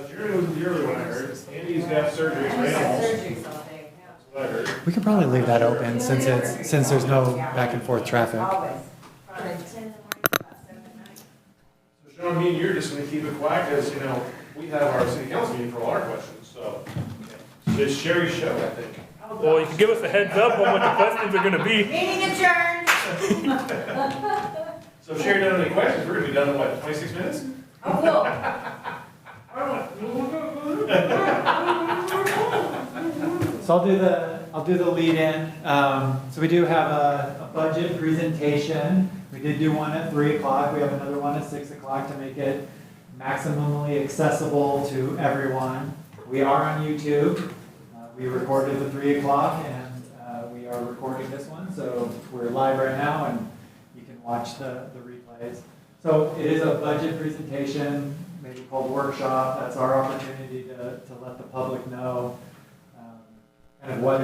Jeremy was the early one I heard. Andy's got surgery. Surgery's all day. That's what I heard. We could probably leave that open since there's no back and forth traffic. Always. From 10 in the morning to about 7 at night. So Sean, me and you're just gonna keep it quiet because, we have our city council meeting for all our questions, so. It's Sherry's show, I think. Well, you can give us a heads up on what the questions are gonna be. Meeting adjourned. So if Sherry doesn't have any questions, we're gonna be done in what, 26 minutes? Oh, cool. So I'll do the lead in. So we do have a budget presentation. We did do one at 3 o'clock. We have another one at 6 o'clock to make it maximally accessible to everyone. We are on YouTube. We recorded the 3 o'clock and we are recording this one. So we're live right now and you can watch the replays. So it is a budget presentation, maybe called workshop. That's our opportunity to let the public know kind of what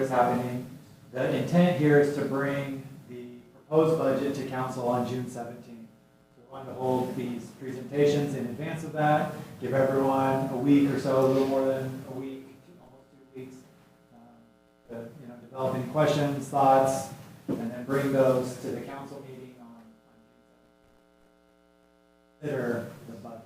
is happening. The intent here is to bring the proposed budget to council on June 17th. So we want to hold these presentations in advance of that, give everyone a week or so, a little more than a week, almost 2 weeks, to develop any questions, thoughts, and then bring those to the council meeting on June 17th. Consider the budget.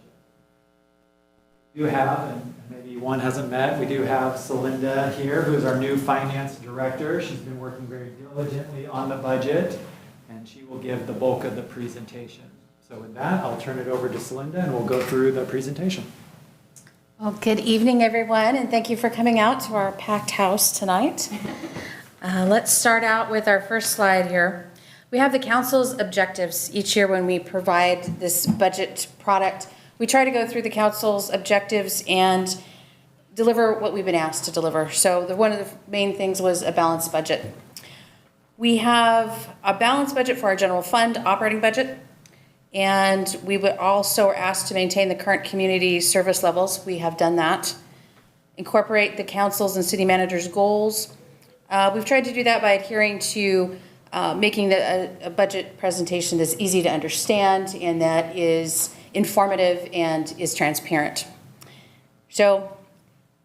We do have, and maybe one hasn't met, we do have Celinda here, who's our new finance director. She's been working very diligently on the budget, and she will give the bulk of the presentation. So with that, I'll turn it over to Celinda, and we'll go through the presentation. Well, good evening, everyone, and thank you for coming out to our packed house tonight. Let's start out with our first slide here. We have the council's objectives each year when we provide this budget product. We try to go through the council's objectives and deliver what we've been asked to deliver. So one of the main things was a balanced budget. We have a balanced budget for our general fund operating budget, and we would also are asked to maintain the current community service levels. We have done that. Incorporate the council's and city managers' goals. We've tried to do that by adhering to making a budget presentation that's easy to understand and that is informative and is transparent. So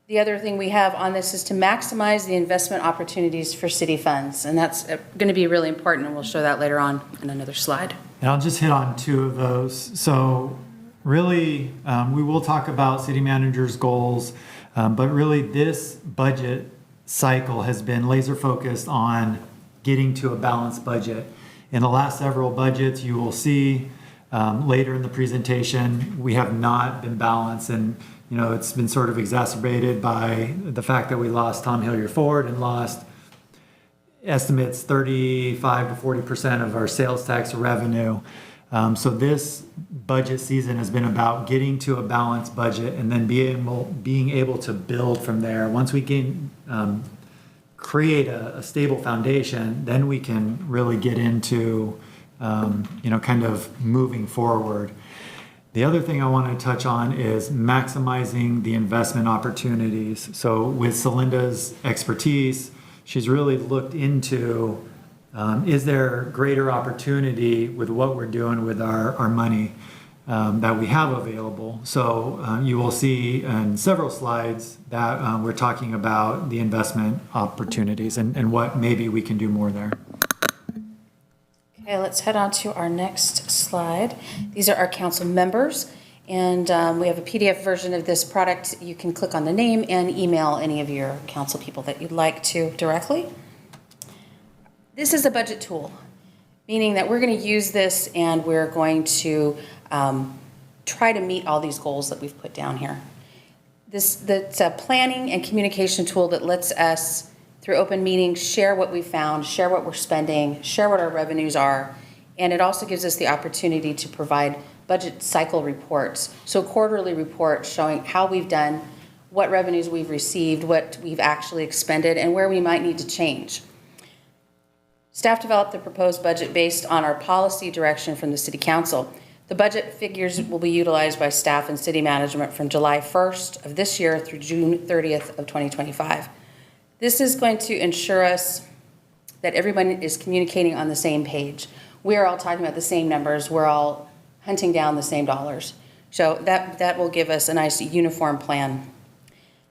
the other thing we have on this is to maximize the investment opportunities for city funds, and that's going to be really important, and we'll show that later on in another slide. And I'll just hit on 2 of those. So really, we will talk about city managers' goals, but really this budget cycle has been laser focused on getting to a balanced budget. In the last several budgets, you will see later in the presentation, we have not been balanced, and it's been sort of exacerbated by the fact that we lost Tom Hilliard Ford and lost estimates 35 to 40% of our sales tax revenue. So this budget season has been about getting to a balanced budget and then being able to build from there. Once we can create a stable foundation, then we can really get into kind of moving forward. The other thing I want to touch on is maximizing the investment opportunities. So with Celinda's expertise, she's really looked into, is there greater opportunity with what we're doing with our money that we have available? So you will see in several slides that we're talking about the investment opportunities and what maybe we can do more there. Okay, let's head on to our next slide. These are our council members, and we have a PDF version of this product. You can click on the name and email any of your council people that you'd like to directly. This is a budget tool, meaning that we're going to use this and we're going to try to meet all these goals that we've put down here. That's a planning and communication tool that lets us, through open meetings, share what we found, share what we're spending, share what our revenues are, and it also gives us the opportunity to provide budget cycle reports, so quarterly reports showing how we've done, what revenues we've received, what we've actually expended, and where we might need to change. Staff developed the proposed budget based on our policy direction from the City Council. The budget figures will be utilized by staff and city management from July 1st of this year through June 30th of 2025. This is going to ensure us that everyone is communicating on the same page. We are all talking about the same numbers. We're all hunting down the same dollars. So that will give us a nice uniform plan.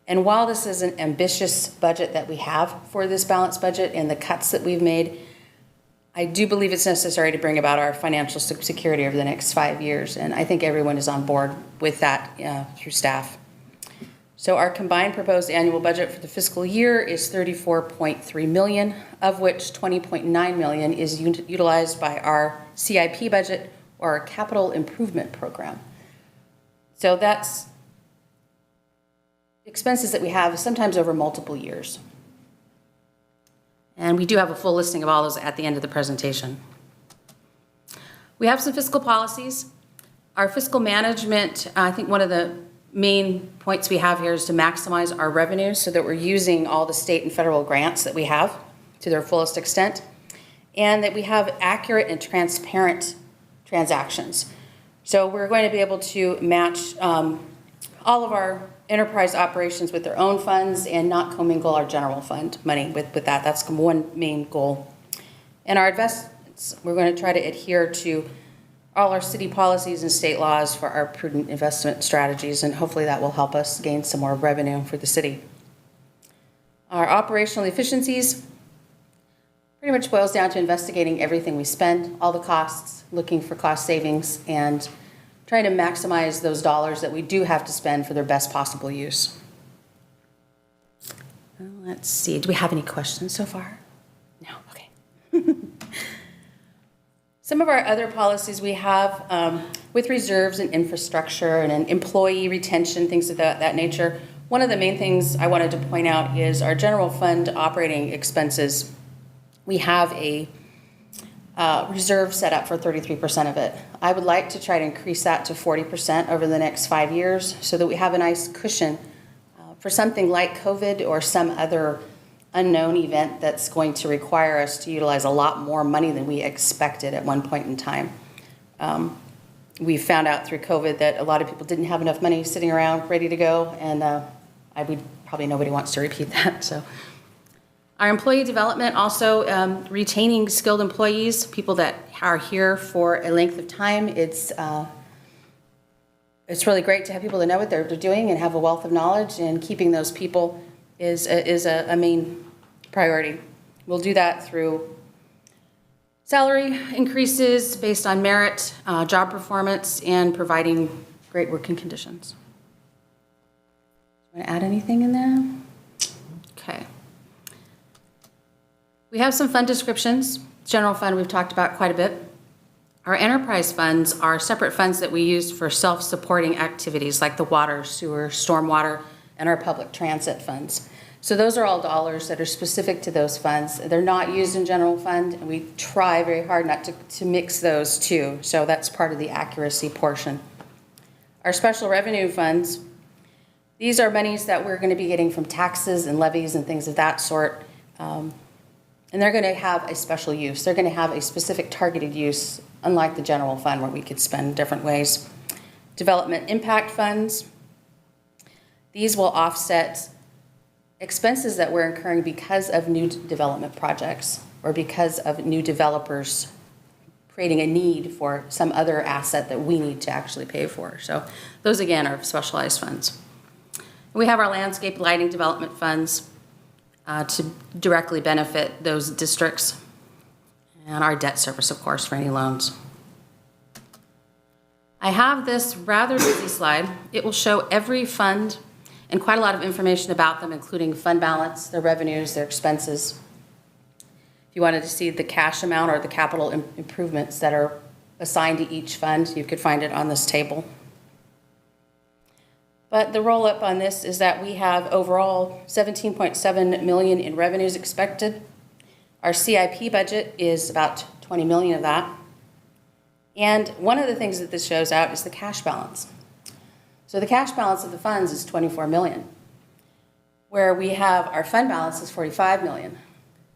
And while this is an ambitious budget that we have for this balanced budget and the cuts that we've made, I do believe it's necessary to bring about our financial security over the next 5 years. And I think everyone is on board with that through staff. So our combined proposed annual budget for the fiscal year is $34.3 million, of which $20.9 million is utilized by our CIP budget or our capital improvement program. So that's expenses that we have sometimes over multiple years. And we do have a full listing of all those at the end of the presentation. We have some fiscal policies. Our fiscal management, I think one of the main points we have here is to maximize our revenues so that we're using all the state and federal grants that we have to their fullest extent, and that we have accurate and transparent transactions. So we're going to be able to match all of our enterprise operations with their own funds and not commingle our general fund money with that. That's one main goal. And our investments, we're going to try to adhere to all our city policies and state laws for our prudent investment strategies, and hopefully that will help us gain some more revenue for the city. Our operational efficiencies pretty much boils down to investigating everything we spend, all the costs, looking for cost savings, and trying to maximize those dollars that we do have to spend for their best possible use. Let's see, do we have any questions so far? No, okay. Some of our other policies we have with reserves and infrastructure and employee retention, things of that nature. One of the main things I wanted to point out is our general fund operating expenses. We have a reserve set up for 33% of it. I would like to try to increase that to 40% over the next 5 years so that we have a nice cushion for something like COVID or some other unknown event that's going to require us to utilize a lot more money than we expected at one point in time. We found out through COVID that a lot of people didn't have enough money sitting around ready to go, and probably nobody wants to repeat that. So, our employee development also retaining skilled employees, people that are here for a length of time. It's really great to have people that know what they're doing and have a wealth of knowledge, and keeping those people is a main priority. We'll do that through salary increases based on merit, job performance, and providing great working conditions. Want to add anything in there? Okay. We have some fund descriptions. General fund we've talked about quite a bit. Our enterprise funds are separate funds that we use for self-supporting activities like the water, sewer, stormwater, and our public transit funds. So those are all dollars that are specific to those funds. They're not used in general fund, and we try very hard not to mix those two. So that's part of the accuracy portion. Our special revenue funds, these are monies that we're going to be getting from taxes and levies and things of that sort. And they're going to have a special use. They're going to have a specific targeted use, unlike the general fund where we could spend different ways. Development impact funds, these will offset expenses that we're incurring because of new development projects or because of new developers creating a need for some other asset that we need to actually pay for. So those, again, are specialized funds. We have our landscape lighting development funds to directly benefit those districts, and our debt service, of course, for any loans. I have this rather busy slide. It will show every fund and quite a lot of information about them, including fund balance, their revenues, their expenses. If you wanted to see the cash amount or the capital improvements that are assigned to each fund, you could find it on this table. But the roll-up on this is that we have overall $17.7 million in revenues expected. Our CIP budget is about $20 million of that. And one of the things that this shows out is the cash balance. So the cash balance of the funds is $24 million, where we have our fund balance is $45 million.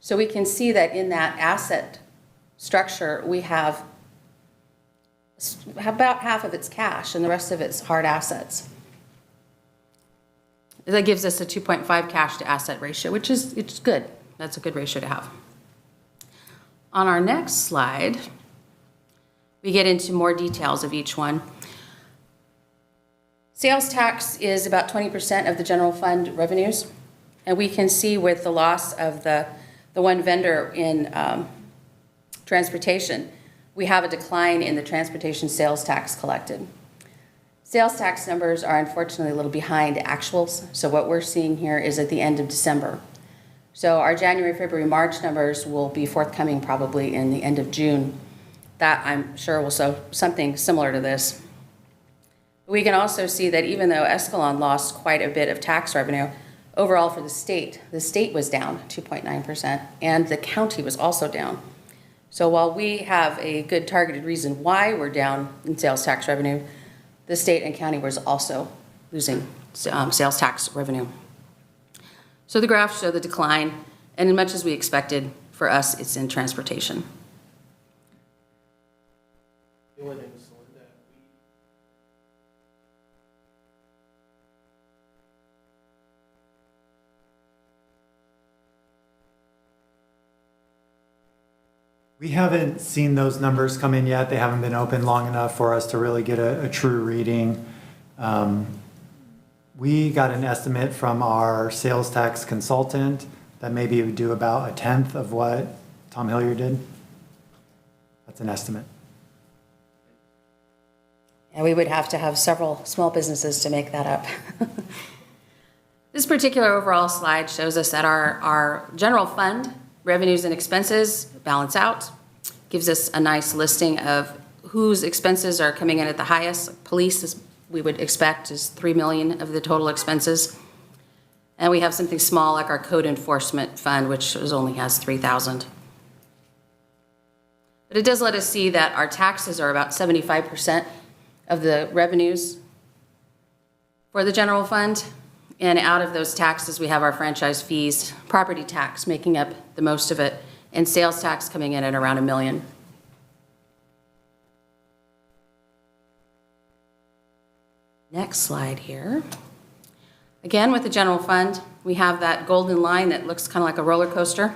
So we can see that in that asset structure, we have about half of it's cash and the rest of it's hard assets. That gives us a 2.5 cash to asset ratio, which is it's good. That's a good ratio to have. On our next slide, we get into more details of each one. Sales tax is about 20% of the general fund revenues. And we can see with the loss of the one vendor in transportation, we have a decline in the transportation sales tax collected. Sales tax numbers are unfortunately a little behind actuals. So what we're seeing here is at the end of December. So our January, February, March numbers will be forthcoming probably in the end of June. That I'm sure will show something similar to this. We can also see that even though Escalon lost quite a bit of tax revenue, overall for the state was down 2.9%, and the county was also down. So while we have a good targeted reason why we're down in sales tax revenue, the state and county was also losing sales tax revenue. So the graphs show the decline, and as much as we expected, for us, it's in transportation. The only thing is, Linda, We haven't seen those numbers come in yet. They haven't been open long enough for us to really get a true reading. We got an estimate from our sales tax consultant that maybe it would do about a tenth of what Tom Hilliard did. That's an estimate. And we would have to have several small businesses to make that up. This particular overall slide shows us that our general fund revenues and expenses balance out, gives us a nice listing of whose expenses are coming in at the highest. Police, as we would expect, is $3 million of the total expenses. And we have something small like our code enforcement fund, which only has $3,000. But it does let us see that our taxes are about 75% of the revenues for the general fund. And out of those taxes, we have our franchise fees, property tax making up the most of it, and sales tax coming in at around $1 million. Next slide here. Again, with the general fund, we have that golden line that looks kind of like a roller coaster.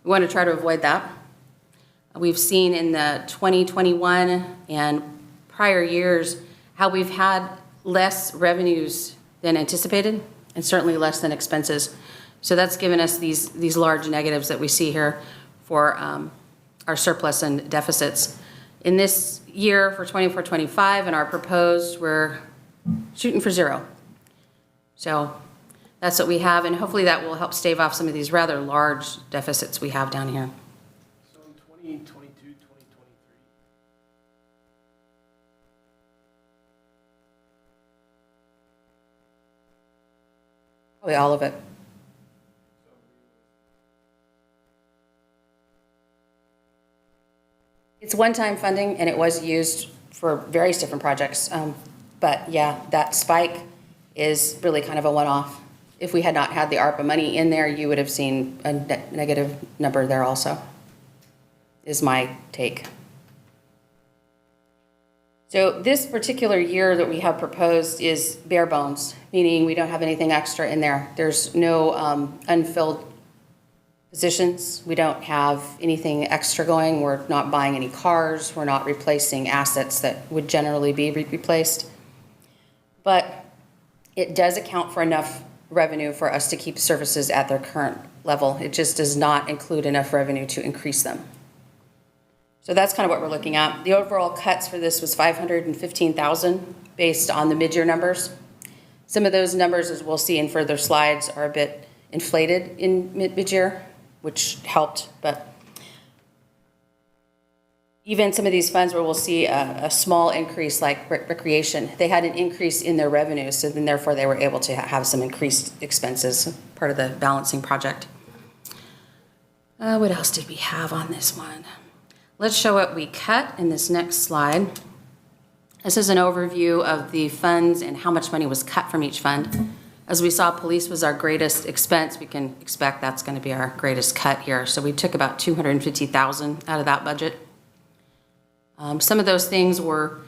We want to try to avoid that. We've seen in the 2021 and prior years how we've had less revenues than anticipated, and certainly less than expenses. So that's given us these large negatives that we see here for our surplus and deficits. In this year for 24-25 and our proposed, we're shooting for zero. So that's what we have, and hopefully that will help stave off some of these rather large deficits we have down here. so in 2022, 2023, Probably all of it. It's one-time funding, and it was used for various different projects. But yeah, that spike is really kind of a one-off. If we had not had the ARPA money in there, you would have seen a negative number there also, is my take. So this particular year that we have proposed is bare bones, meaning we don't have anything extra in there. There's no unfilled positions. We don't have anything extra going. We're not buying any cars. We're not replacing assets that would generally be replaced. But it does account for enough revenue for us to keep services at their current level. It just does not include enough revenue to increase them. So that's kind of what we're looking at. The overall cuts for this was $515,000 based on the mid-year numbers. Some of those numbers, as we'll see in further slides, are a bit inflated in mid-year, which helped, but even some of these funds where we'll see a small increase like recreation, they had an increase in their revenues, so then therefore they were able to have some increased expenses, part of the balancing project. What else did we have on this one? Let's show what we cut in this next slide. This is an overview of the funds and how much money was cut from each fund. As we saw, police was our greatest expense. We can expect that's going to be our greatest cut here. So we took about $250,000 out of that budget. Some of those things were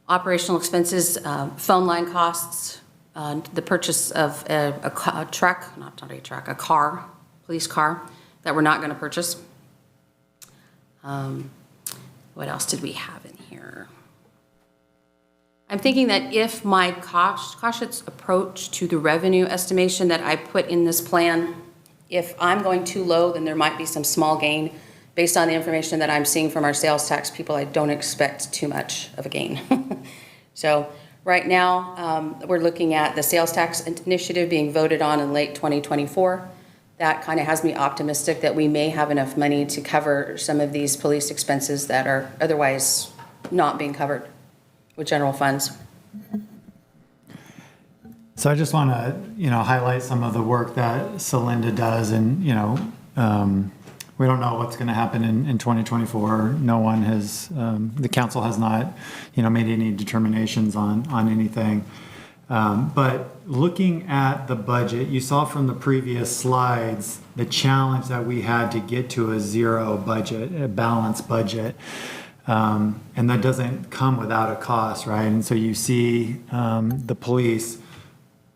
operational expenses, phone line costs, the purchase of a car, police car that we're not going to purchase. What else did we have in here? I'm thinking that if my cautious approach to the revenue estimation that I put in this plan, if I'm going too low, then there might be some small gain. Based on the information that I'm seeing from our sales tax people, I don't expect too much of a gain. So right now, we're looking at the sales tax initiative being voted on in late 2024. That kind of has me optimistic that we may have enough money to cover some of these police expenses that are otherwise not being covered with general funds. So I just want to, highlight some of the work that Celinda does, and, we don't know what's going to happen in 2024. No one has, the council has not, made any determinations on anything. But looking at the budget, you saw from the previous slides, the challenge that we had to get to a zero budget, a balanced budget. And that doesn't come without a cost, right? And so you see the police.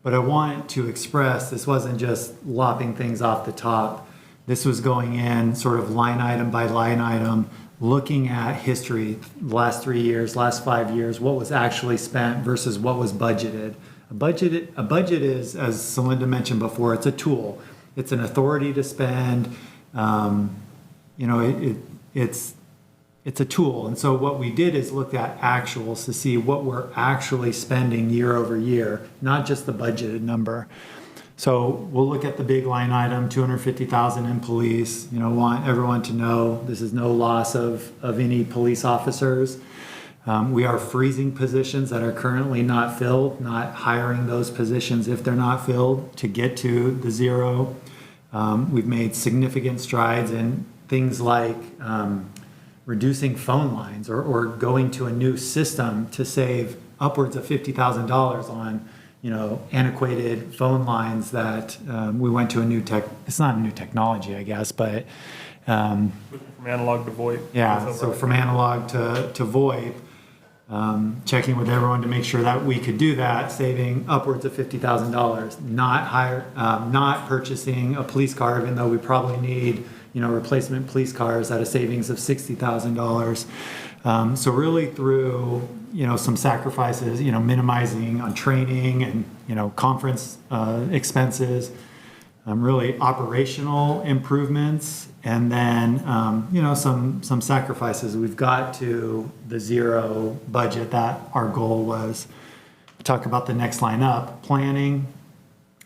But I want to express, this wasn't just lopping things off the top. This was going in sort of line item by line item, looking at history, last 3 years, last 5 years, what was actually spent versus what was budgeted. A budget is, as Celinda mentioned before, it's a tool. It's an authority to spend. It's a tool. And so what we did is looked at actuals to see what we're actually spending year over year, not just the budgeted number. So we'll look at the big line item, 250,000 in police. Want everyone to know this is no loss of any police officers. We are freezing positions that are currently not filled, not hiring those positions if they're not filled to get to the zero. We've made significant strides in things like reducing phone lines or going to a new system to save upwards of $50,000 on, antiquated phone lines that we went to a new it's not a new technology, I guess, but. From analog to VoIP. Yeah, so from analog to VoIP, checking with everyone to make sure that we could do that, saving upwards of $50,000, not purchasing a police car, even though we probably need, replacement police cars at a savings of $60,000. So really through, some sacrifices, minimizing on training and, conference expenses, really operational improvements, and then, some sacrifices. We've got to the zero budget that our goal was. Talk about the next line up, planning.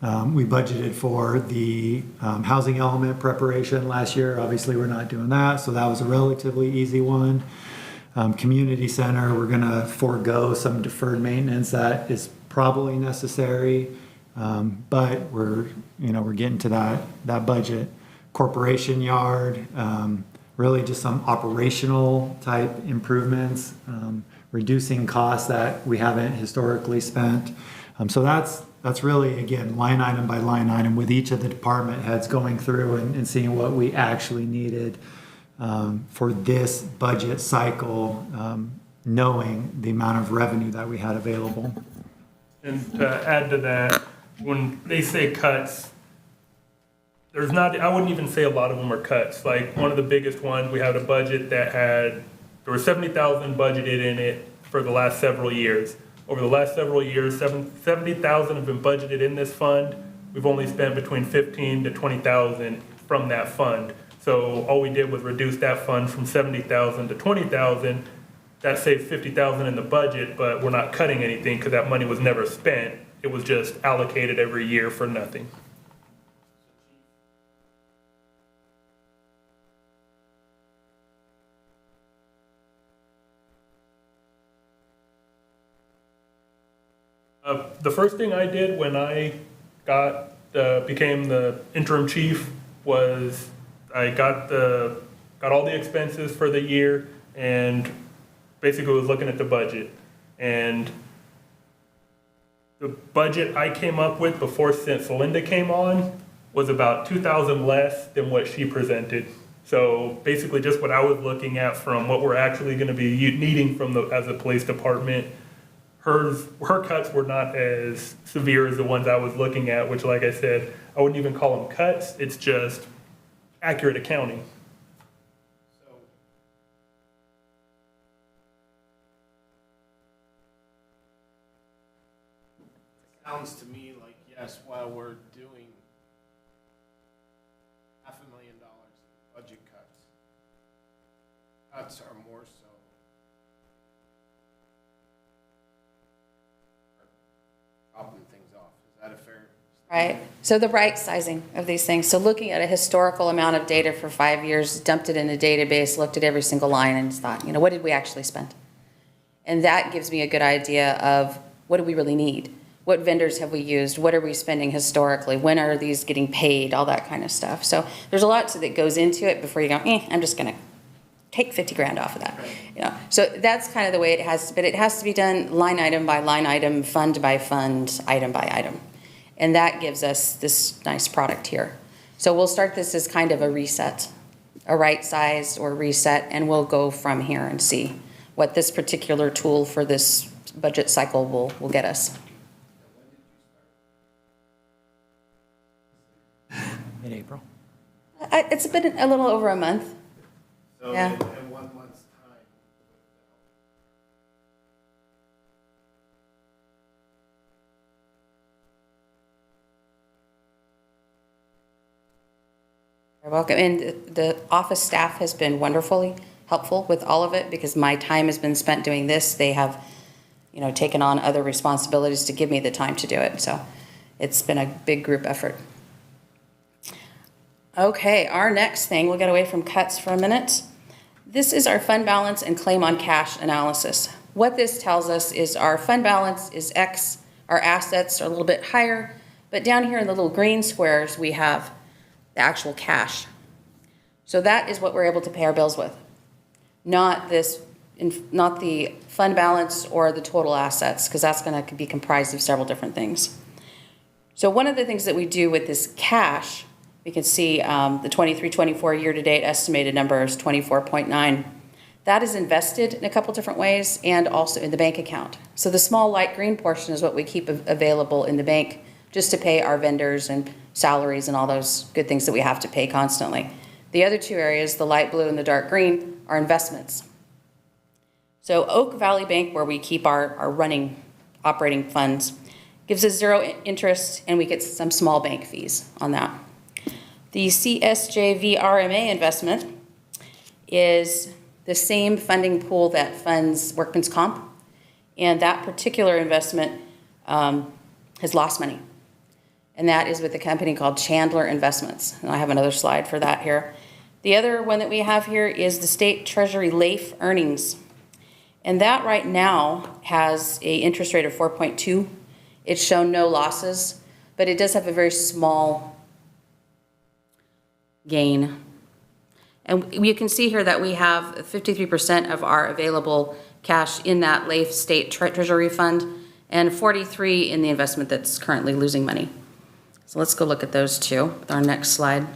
We budgeted for the housing element preparation last year. Obviously, we're not doing that, so that was a relatively easy one. Community center, we're going to forego some deferred maintenance that is probably necessary, but we're getting to that budget. Corporation yard, really just some operational type improvements, reducing costs that we haven't historically spent. So that's really, again, line item by line item with each of the department heads going through and seeing what we actually needed for this budget cycle, knowing the amount of revenue that we had available. And to add to that, when they say cuts, I wouldn't even say a lot of them are cuts. Like one of the biggest ones, we had a budget there was 70,000 budgeted in it for the last several years. Over the last several years, 70,000 have been budgeted in this fund. We've only spent between 15 to 20,000 from that fund. So all we did was reduce that fund from 70,000 to 20,000. That saved 50,000 in the budget, but we're not cutting anything because that money was never spent. It was just allocated every year for nothing. The first thing I did when I became the interim chief was I got all the expenses for the year and basically was looking at the budget. And the budget I came up with before Celinda came on was about 2,000 less than what she presented. So basically just what I was looking at from what we're actually going to be needing as a police department. Her cuts were not as severe as the ones I was looking at, which, like I said, I wouldn't even call them cuts. It's just accurate accounting. Sounds to me like, yes, while we're doing $500,000 in budget cuts are more so chopping things off. Is that a fair? Right. So the right sizing of these things. So looking at a historical amount of data for 5 years, dumped it in a database, looked at every single line and thought, what did we actually spend? And that gives me a good idea of what do we really need? What vendors have we used? What are we spending historically? When are these getting paid? All that kind of stuff. So there's a lot that goes into it before you go, I'm just going to take 50 grand off of that. So that's kind of the way it has, but it has to be done line item by line item, fund by fund, item by item. And that gives us this nice product here. So we'll start this as kind of a reset, a right size or reset, and we'll go from here and see what this particular tool for this budget cycle will get us. Mid-April. It's been a little over a month. So Yeah. in 1 month's time. You're welcome. And the office staff has been wonderfully helpful with all of it because my time has been spent doing this. They have, taken on other responsibilities to give me the time to do it. So it's been a big group effort. Okay, our next thing, we'll get away from cuts for a minute. This is our fund balance and claim on cash analysis. What this tells us is our fund balance is X, our assets are a little bit higher, but down here in the little green squares, we have the actual cash. So that is what we're able to pay our bills with, not the fund balance or the total assets, because that's going to be comprised of several different things. So one of the things that we do with this cash, we can see the 23-24 year-to-date estimated number is 24.9. That is invested in a couple different ways and also in the bank account. So the small light green portion is what we keep available in the bank just to pay our vendors and salaries and all those good things that we have to pay constantly. The other two areas, the light blue and the dark green, are investments. So Oak Valley Bank, where we keep our operating funds, gives us 0 interest and we get some small bank fees on that. The CSJVRMA investment is the same funding pool that funds workman's comp, and that particular investment has lost money. And that is with a company called Chandler Investments. And I have another slide for that here. The other one that we have here is the State Treasury LAIF earnings. And that right now has an interest rate of 4.2. It's shown no losses, but it does have a very small gain. And you can see here that we have 53% of our available cash in that LAIF State Treasury Fund and 43 in the investment that's currently losing money. So let's go look at those two with our next slide.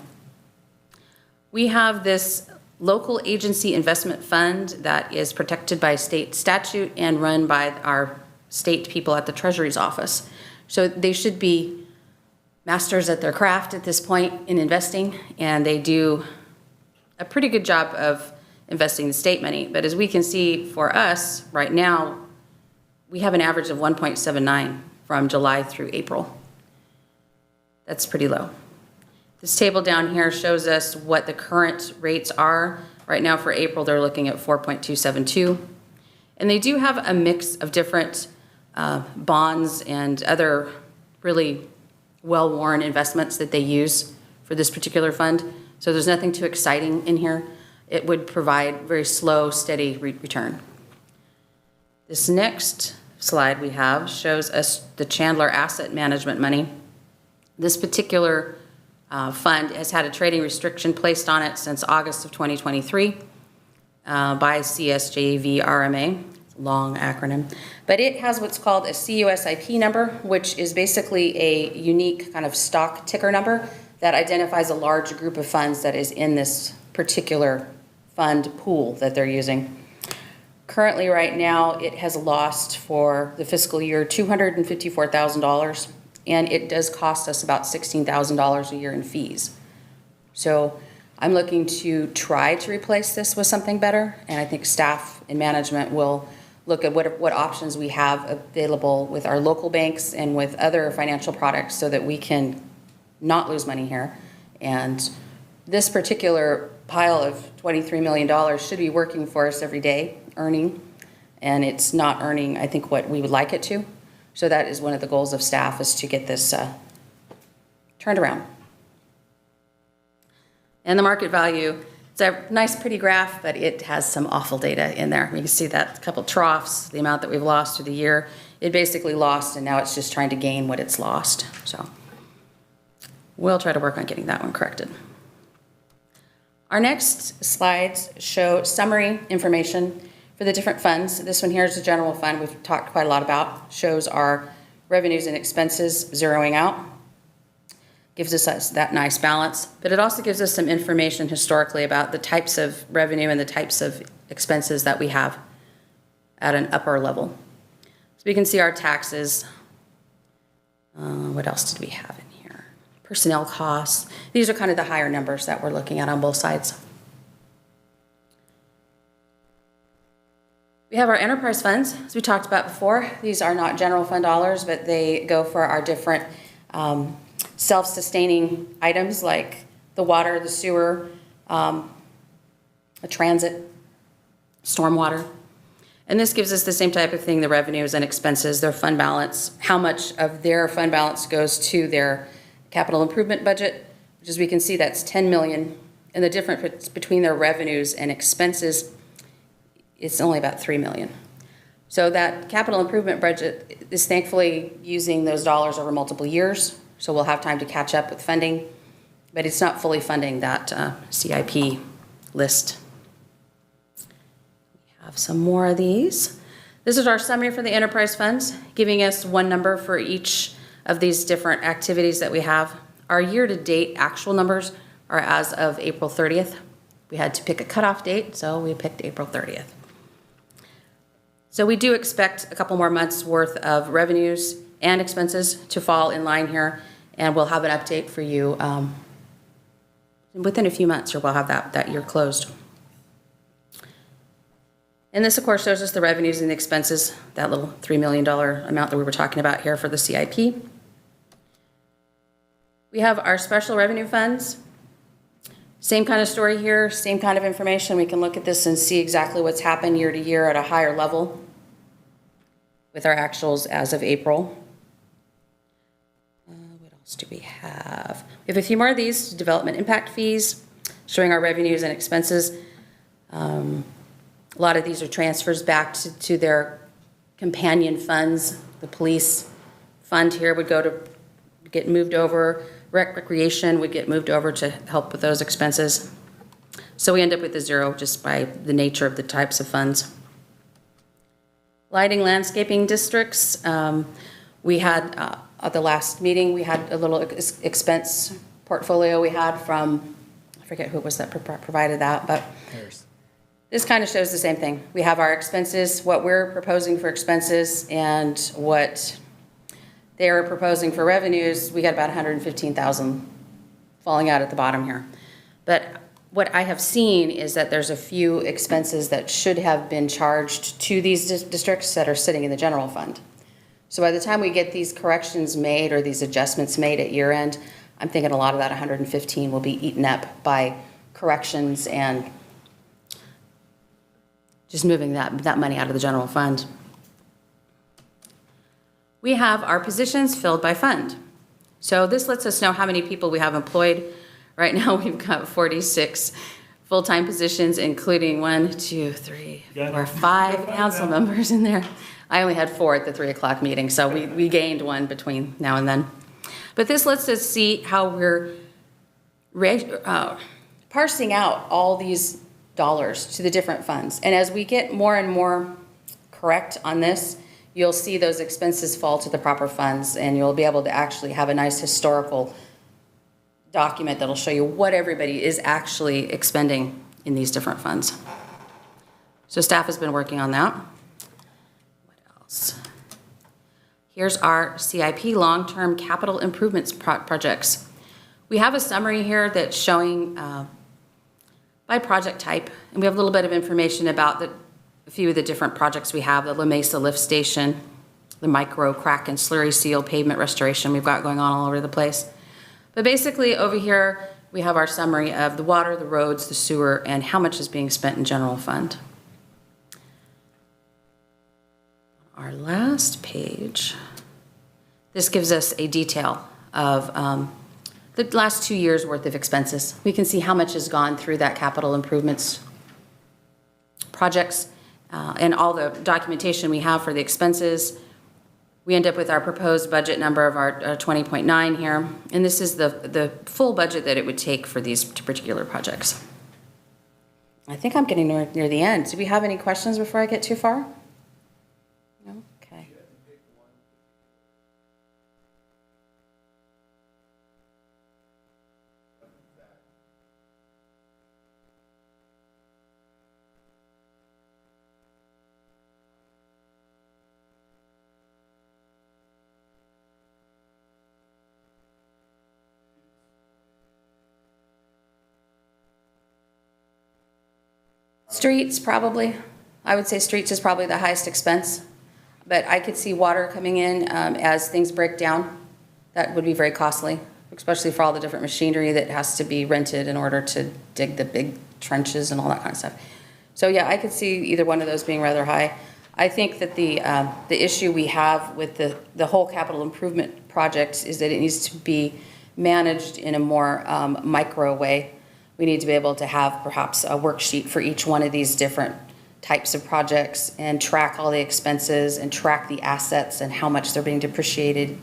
We have this local agency investment fund that is protected by state statute and run by our state people at the Treasury's office. So they should be masters at their craft at this point in investing, and they do a pretty good job of investing the state money. But as we can see for us right now, we have an average of 1.79 from July through April. That's pretty low. This table down here shows us what the current rates are. Right now for April, they're looking at 4.272. And they do have a mix of different bonds and other really well-worn investments that they use for this particular fund. So there's nothing too exciting in here. It would provide very slow, steady return. This next slide we have shows us the Chandler Asset Management money. This particular fund has had a trading restriction placed on it since August of 2023 by CSJVRMA. It's a long acronym. But it has what's called a CUSIP number, which is basically a unique kind of stock ticker number that identifies a large group of funds that is in this particular fund pool that they're using. Currently, right now, it has lost for the fiscal year $254,000, and it does cost us about $16,000 a year in fees. So I'm looking to try to replace this with something better, and I think staff and management will look at what options we have available with our local banks and with other financial products so that we can not lose money here. And this particular pile of $23 million should be working for us every day, earning, and it's not earning, I think, what we would like it to. So that is one of the goals of staff, is to get this turned around. And the market value, it's a nice pretty graph, but it has some awful data in there. You can see that couple troughs, the amount that we've lost through the year. It basically lost, and now it's just trying to gain what it's lost. So we'll try to work on getting that one corrected. Our next slides show summary information for the different funds. This one here is the general fund we've talked quite a lot about. Shows our revenues and expenses zeroing out. Gives us that nice balance, but it also gives us some information historically about the types of revenue and the types of expenses that we have at an upper level. So we can see our taxes. What else did we have in here? Personnel costs. These are kind of the higher numbers that we're looking at on both sides. We have our enterprise funds, as we talked about before. These are not general fund dollars, but they go for our different self-sustaining items like the water, the sewer, the transit, stormwater. And this gives us the same type of thing, the revenues and expenses, their fund balance, how much of their fund balance goes to their capital improvement budget, which as we can see, that's 10 million. And the difference between their revenues and expenses, it's only about 3 million. So that capital improvement budget is thankfully using those dollars over multiple years. So we'll have time to catch up with funding, but it's not fully funding that CIP list. We have some more of these. This is our summary for the enterprise funds, giving us one number for each of these different activities that we have. Our year-to-date actual numbers are as of April 30th. We had to pick a cutoff date, so we picked April 30th. So we do expect a couple more months worth of revenues and expenses to fall in line here, and we'll have an update for you within a few months, or we'll have that year closed. And this, of course, shows us the revenues and the expenses, that little $3 million amount that we were talking about here for the CIP. We have our special revenue funds. Same kind of story here, same kind of information. We can look at this and see exactly what's happened year to year at a higher level with our actuals as of April. What else do we have? We have a few more of these, development impact fees, showing our revenues and expenses. A lot of these are transfers back to their companion funds. The police fund here would get moved over. Recreation would get moved over to help with those expenses. So we end up with a zero just by the nature of the types of funds. Lighting, landscaping districts. We had, at the last meeting, we had a little expense portfolio we had from, I forget who it was that provided that, but this kind of shows the same thing. We have our expenses, what we're proposing for expenses, and what they are proposing for revenues. We got about 115,000 falling out at the bottom here. But what I have seen is that there's a few expenses that should have been charged to these districts that are sitting in the general fund. So by the time we get these corrections made or these adjustments made at year end, I'm thinking a lot of that 115 will be eaten up by corrections and just moving that money out of the general fund. We have our positions filled by fund. So this lets us know how many people we have employed. Right now we've got 46 full-time positions, including 1, 2, 3, 4, 5 council members in there. I only had 4 at the 3 o'clock meeting, so we gained 1 between now and then. But this lets us see how we're parsing out all these dollars to the different funds. And as we get more and more correct on this, you'll see those expenses fall to the proper funds, and you'll be able to actually have a nice historical document that'll show you what everybody is actually expending in these different funds. So staff has been working on that. What else? Here's our CIP, long-term capital improvements projects. We have a summary here that's showing by project type, and we have a little bit of information about a few of the different projects we have, the La Mesa Lift Station, the micro crack and slurry seal pavement restoration we've got going on all over the place. But basically over here, we have our summary of the water, the roads, the sewer, and how much is being spent in general fund. Our last page, this gives us a detail of the last 2 years worth of expenses. We can see how much has gone through that capital improvements projects and all the documentation we have for the expenses. We end up with our proposed budget number of our 20.9 here, and this is the full budget that it would take for these particular projects. I think I'm getting near the end. Do we have any questions before I get too far? No? Okay. Streets, probably. I would say streets is probably the highest expense, but I could see water coming in as things break down. That would be very costly, especially for all the different machinery that has to be rented in order to dig the big trenches and all that kind of stuff. So yeah, I could see either one of those being rather high. I think that the issue we have with the whole capital improvement project is that it needs to be managed in a more micro way. We need to be able to have perhaps a worksheet for each one of these different types of projects and track all the expenses and track the assets and how much they're being depreciated.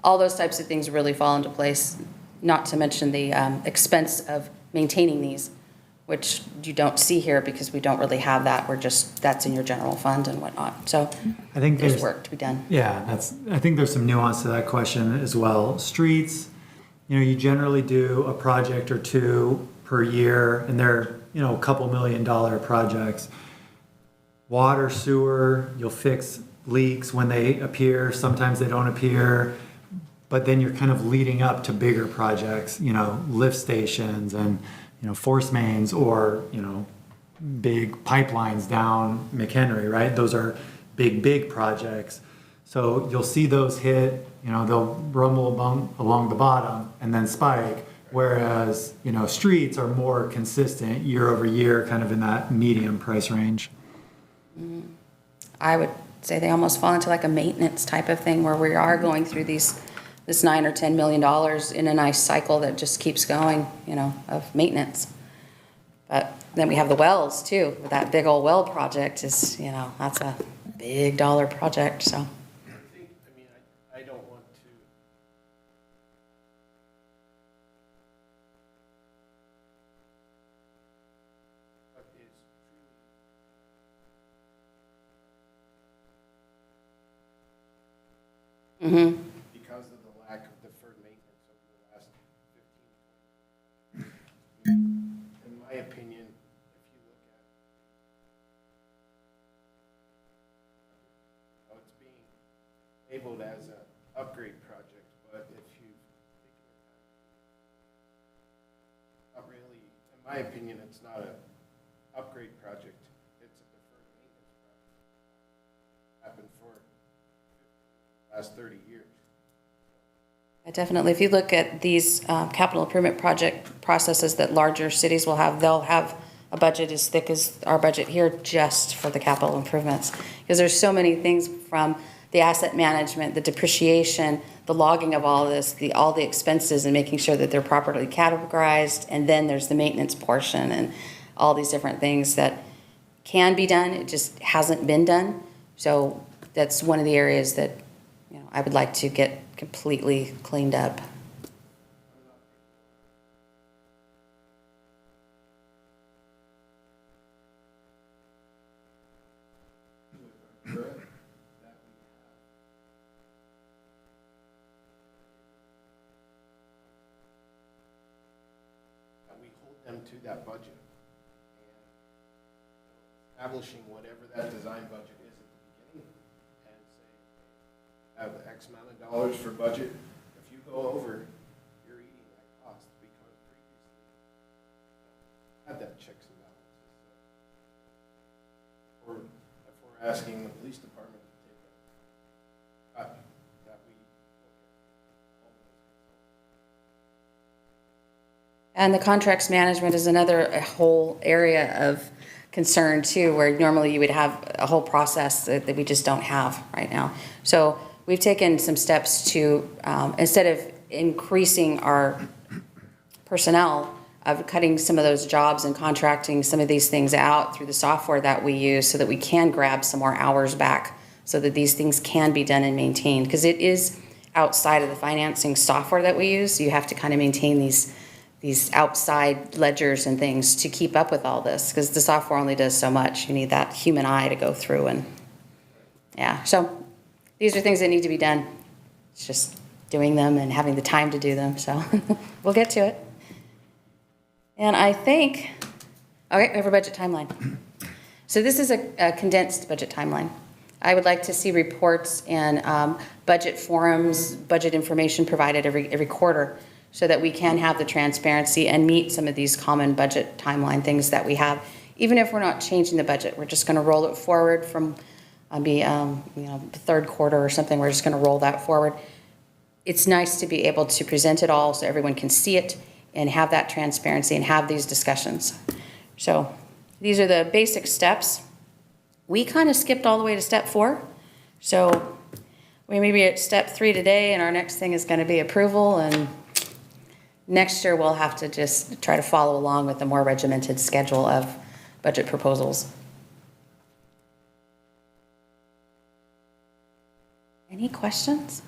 All those types of things really fall into place, not to mention the expense of maintaining these, which you don't see here because we don't really have that. That's in your general fund and whatnot. So I think there's work to be done. Yeah, I think there's some nuance to that question as well. Streets, you generally do a project or two per year, and they're, a couple $1 million projects. Water, sewer, you'll fix leaks when they appear. Sometimes they don't appear, but then you're kind of leading up to bigger projects, lift stations and, force mains or, big pipelines down McHenry, right? Those are big projects. So you'll see those hit, they'll rumble along the bottom and then spike. Whereas, streets are more consistent year over year, kind of in that medium price range. I would say they almost fall into like a maintenance type of thing where we are going through this $9 or $10 million in a nice cycle that just keeps going, of maintenance. But then we have the wells too. That big old well project is, that's a big dollar project, so. I don't want to. What is Mm-hmm. because of the lack of deferred maintenance over the last 15, 20 years. In my opinion, if you look at how it's being labeled as an upgrade project, but if you not really, in my opinion, it's not an upgrade project, it's a deferred maintenance project. Happened for last 30 years. Definitely. If you look at these capital improvement project processes that larger cities will have, they'll have a budget as thick as our budget here just for the capital improvements. Because there's so many things from the asset management, the depreciation, the logging of all of this, all the expenses and making sure that they're properly categorized. And then there's the maintenance portion and all these different things that can be done. It just hasn't been done. So that's one of the areas that I would like to get completely cleaned up. We hold them to that budget. And establishing whatever that design budget is at the beginning and say, have X amount of dollars for budget. If you go over, you're eating that cost because previously you had that checks and balances. Or And the contracts management is another whole area of concern too, where normally you would have a whole process that we just don't have right now. So we've taken some steps to, instead of increasing our personnel, of cutting some of those jobs and contracting some of these things out through the software that we use so that we can grab some more hours back so that these things can be done and maintained. Because it is outside of the financing software that we use. You have to kind of maintain these outside ledgers and things to keep up with all this, because the software only does so much. You need that human eye to go through, and yeah, so these are things that need to be done. It's just doing them and having the time to do them, so we'll get to it. And I think, okay, we have a budget timeline. So this is a condensed budget timeline. I would like to see reports and budget forums, budget information provided every quarter, so that we can have the transparency and meet some of these common budget timeline things that we have. Even if we're not changing the budget, we're just gonna roll it forward from the third quarter or something, we're just gonna roll that forward. It's nice to be able to present it all so everyone can see it and have that transparency and have these discussions. So these are the basic steps. We kind of skipped all the way to step 4. So we may be at step 3 today, and our next thing is gonna be approval, and next year, we'll have to just try to follow along with a more regimented schedule of budget proposals. Any questions?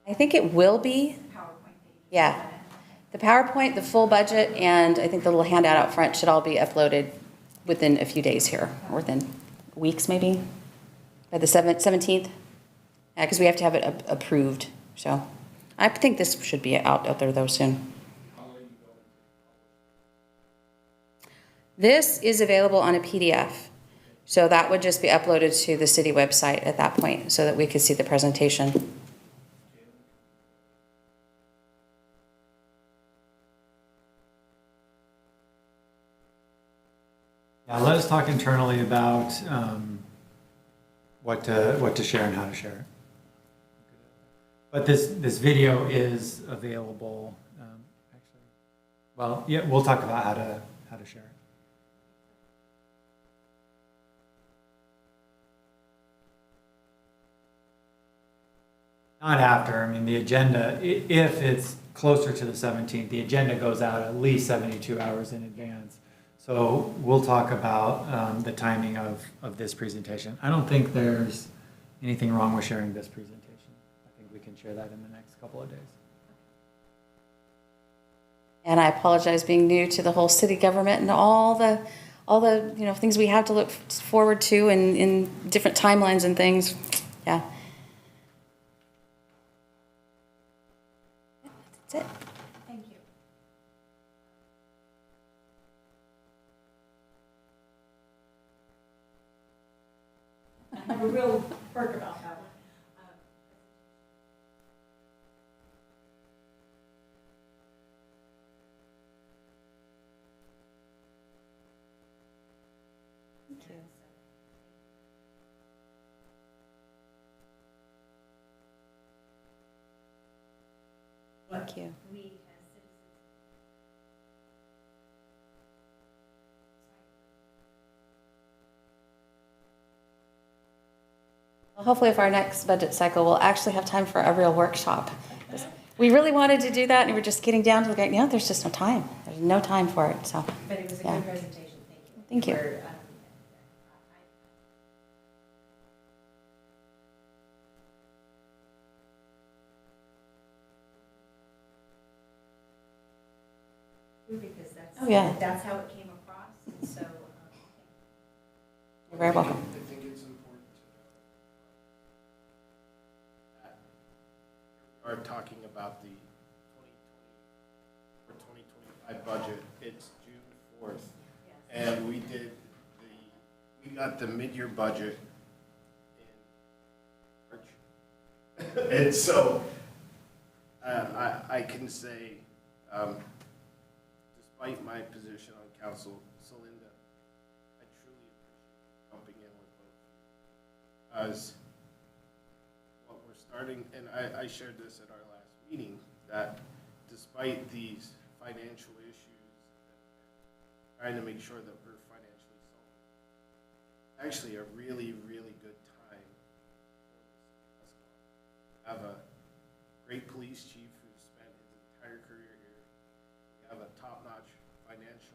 I think it will be. Yeah. The PowerPoint, the full budget, and I think the little handout out front should all be uploaded within a few days here, or within weeks maybe, by the 17th. Yeah, because we have to have it approved, so I think this should be out there though soon. This is available on a PDF, so that would just be uploaded to the city website at that point so that we could see the presentation. Yeah, let us talk internally about what to share and how to share it. But this video is available. Actually, well, yeah, we'll talk about how to share it. Not after. I mean, the agenda, if it's closer to the 17th, the agenda goes out at least 72 hours in advance. So we'll talk about the timing of this presentation. I don't think there's anything wrong with sharing this presentation. I think we can share that in the next couple of days. And I apologize being new to the whole city government and all the things we have to look forward to in different timelines and things. Yeah. That's it. Thank you. I have a real perk about that one. Thank you. Thank you. We as citizens. Well, hopefully, if our next budget cycle, we'll actually have time for a real workshop. We really wanted to do that, and we're just getting down to the there's just no time. There's no time for it. So, But it was a Yeah. good presentation, thank you. Thank you. For, because that's how it came across, and so, You're very welcome. I think it's important to know that we are talking about the 2020 or 2025 budget. It's June 4th, and we got the mid-year budget in March. And so I can say, despite my position on council, Celinda, I truly appreciate you jumping in with both. As what we're starting regarding, and I shared this at our last meeting, that despite these financial issues, trying to make sure that we're financially solvent, actually a really, really good time. Have a great police chief who spent his entire career here. We have a top-notch finance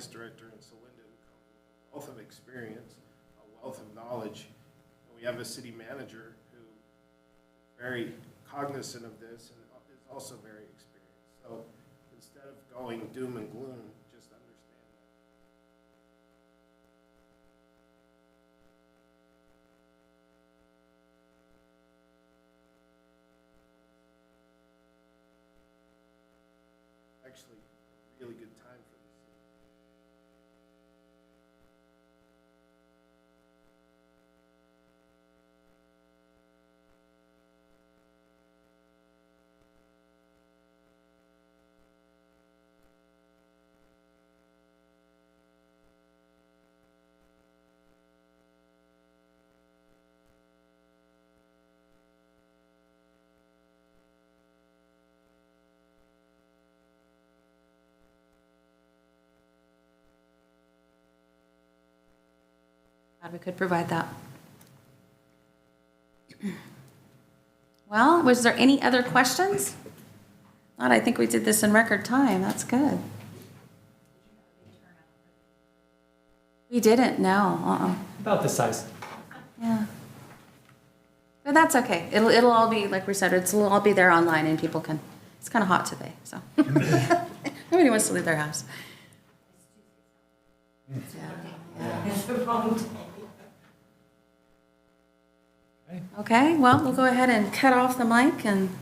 director in Celinda who comes with a wealth of experience, a wealth of knowledge. And we have a city manager who is very cognizant of this and is also very experienced. So instead of going doom and gloom, just understand that. Actually, a really good time for this city. Glad we could provide that. Well, was there any other questions? Not, I think we did this in record time. That's good. We didn't, no. About this size. Yeah. But that's okay. It'll all be, like we said, it'll all be there online and people can, it's kind of hot today, so. Nobody wants to leave their house. It's the wrong day. Okay, well, we'll go ahead and cut off the mic and